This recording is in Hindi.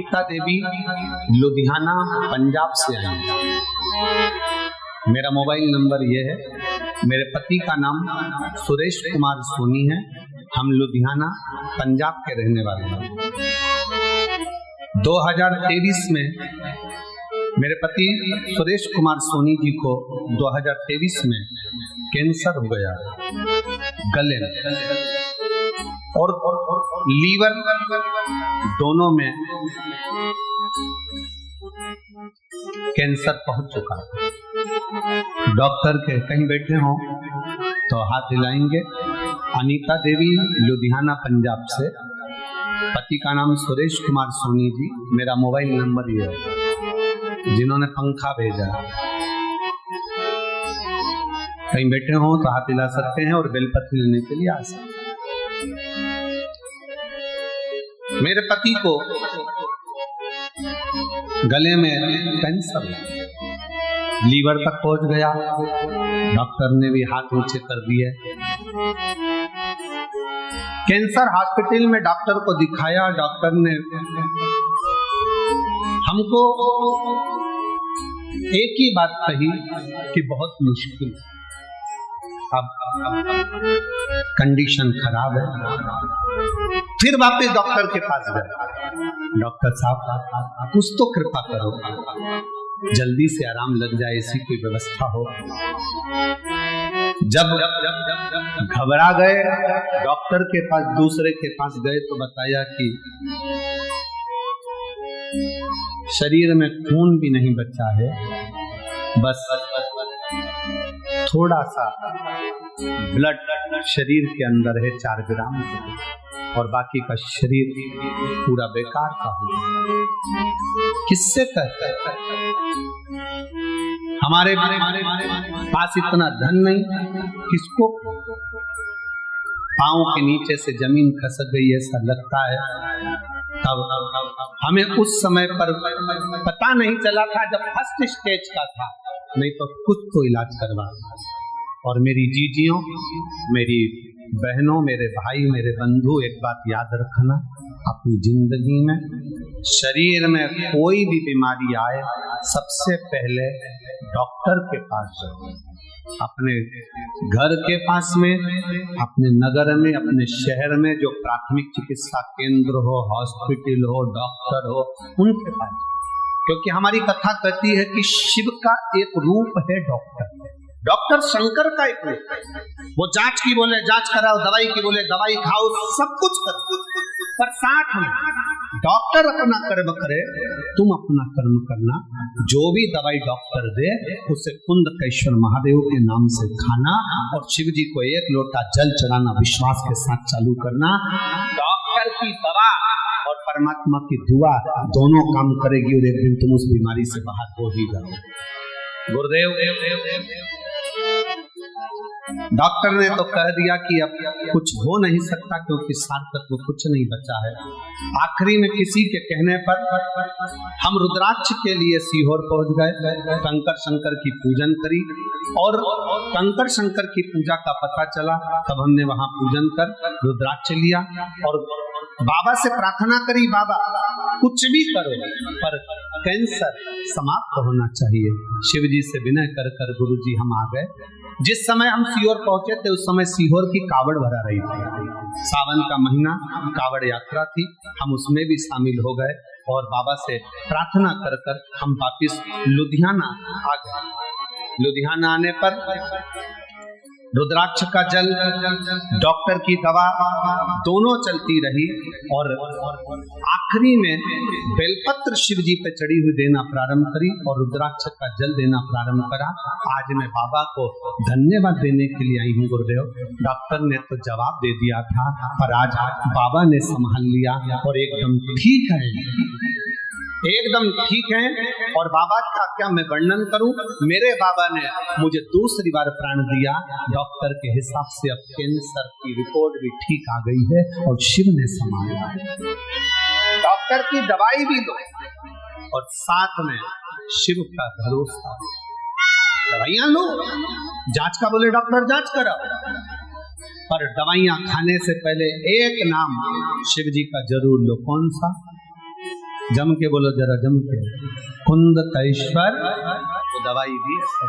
अनीता देवी लुधियाना पंजाब से आई है। मेरा मोबाइल नंबर ये है। मेरे पति का नाम सुरेश कुमार सोनी है। हम लुधियाना पंजाब के रहने वाले हैं। 2023 में मेरे पति सुरेश कुमार सोनी जी को 2023 में कैंसर हो गया गले में और लीवर दोनों में कैंसर पहुंच चुका है। डॉक्टर के कहीं बैठे हों तो हाथ हिलाएंगे। अनीता देवी लुधियाना पंजाब से, पति का नाम सुरेश कुमार सोनी जी। मेरा मोबाइल नंबर ये है। जिन्होंने पंखा भेजा कहीं बैठे हों तो हाथ हिला सकते हैं और बेलपत्र लेने के लिए आ सकते हैं। मेरे पति को गले में कैंसर लीवर तक पहुंच गया। डॉक्टर ने भी हाथ ऊंचे कर दिए। कैंसर हॉस्पिटल में डॉक्टर को दिखाया। डॉक्टर ने हमको एक ही बात कही कि बहुत मुश्किल, अब कंडीशन खराब है। फिर वापस डॉक्टर के पास गए। डॉक्टर साहब कुछ तो कृपा करो, जल्दी से आराम लग जाए, ऐसी कोई व्यवस्था हो। जब घबरा गए, डॉक्टर के पास दूसरे के पास गए तो बताया कि शरीर में खून भी नहीं बचा है, बस थोड़ा सा ब्लड शरीर के अंदर है 4 ग्राम, और बाकी का शरीर पूरा बेकार का हो। किससे कहते हैं? हमारे पास इतना धन नहीं, किसको पांव के नीचे से जमीन खसक गई ऐसा लगता है। तब हमें उस समय पर पता नहीं चला था जब फर्स्ट स्टेज का था, नहीं तो कुछ तो इलाज करवा। और मेरी जीजियों, मेरी बहनों, मेरे भाई, मेरे बंधु, एक बात याद रखना, अपनी जिंदगी में शरीर में कोई भी बीमारी आए सबसे पहले डॉक्टर के पास जाओ। अपने घर के पास में, अपने नगर में, अपने शहर में जो प्राथमिक चिकित्सा केंद्र हो, हॉस्पिटल हो, डॉक्टर हो, उनके पास, क्योंकि हमारी कथा कहती है कि शिव का एक रूप है डॉक्टर। डॉक्टर शंकर का एक रूप है। वो जांच की बोले जांच कराओ, दवाई की बोले दवाई खाओ, सब कुछ करो, पर साथ में डॉक्टर अपना कर्म करे, तुम अपना कर्म करना। जो भी दवाई डॉक्टर दे उसे कुंदकेश्वर महादेव के नाम से खाना और शिव जी को 1 लोटा जल चढ़ाना विश्वास के साथ चालू करना। डॉक्टर की दवा और परमात्मा की दुआ दोनों काम करेगी और एक दिन तुम उस बीमारी से बाहर हो ही जाओ। गुरुदेव, डॉक्टर ने तो कह दिया कि अब कुछ हो नहीं सकता क्योंकि सार तत्व कुछ नहीं बचा है। आखिरी में किसी के कहने पर हम रुद्राक्ष के लिए सीहोर पहुंच गए। कंकर शंकर की पूजन करी और कंकर शंकर की पूजा का पता चला, तब हमने वहां पूजन कर रुद्राक्ष लिया और बाबा से प्रार्थना करी, बाबा कुछ भी करो पर कैंसर समाप्त होना चाहिए। शिव जी से विनय कर कर गुरु जी हम आ गए। जिस समय हम सीहोर पहुंचे थे उस समय सीहोर की कावड़ भरा रही थी। सावन का महीना, कावड़ यात्रा थी, हम उसमें भी शामिल हो गए और बाबा से प्रार्थना कर कर हम वापिस लुधियाना आ गए। लुधियाना आने पर रुद्राक्ष का जल, डॉक्टर की दवा दोनों चलती रही और आखिरी में बेलपत्र शिव जी पे चढ़ी हुई देना प्रारंभ करी और रुद्राक्ष का जल देना प्रारंभ करा। आज मैं बाबा को धन्यवाद देने के लिए आई हूँ गुरुदेव। डॉक्टर ने तो जवाब दे दिया था पर आज बाबा ने संभाल लिया और एकदम ठीक है, एकदम ठीक है। और बाबा का क्या मैं वर्णन करूं, मेरे बाबा ने मुझे दूसरी बार प्राण दिया। डॉक्टर के हिसाब से अब कैंसर की रिपोर्ट भी ठीक आ गई है और शिव ने संभाला। डॉक्टर की दवाई भी लो और साथ में शिव का भरोसा। दवाइयां लो, जांच का बोले डॉक्टर जांच कराओ, पर दवाइयां खाने से पहले एक नाम शिव जी का जरूर लो। कौन सा? जम के बोलो जरा, जम के। कुंद कैश्वर, वो दवाई भी है सब।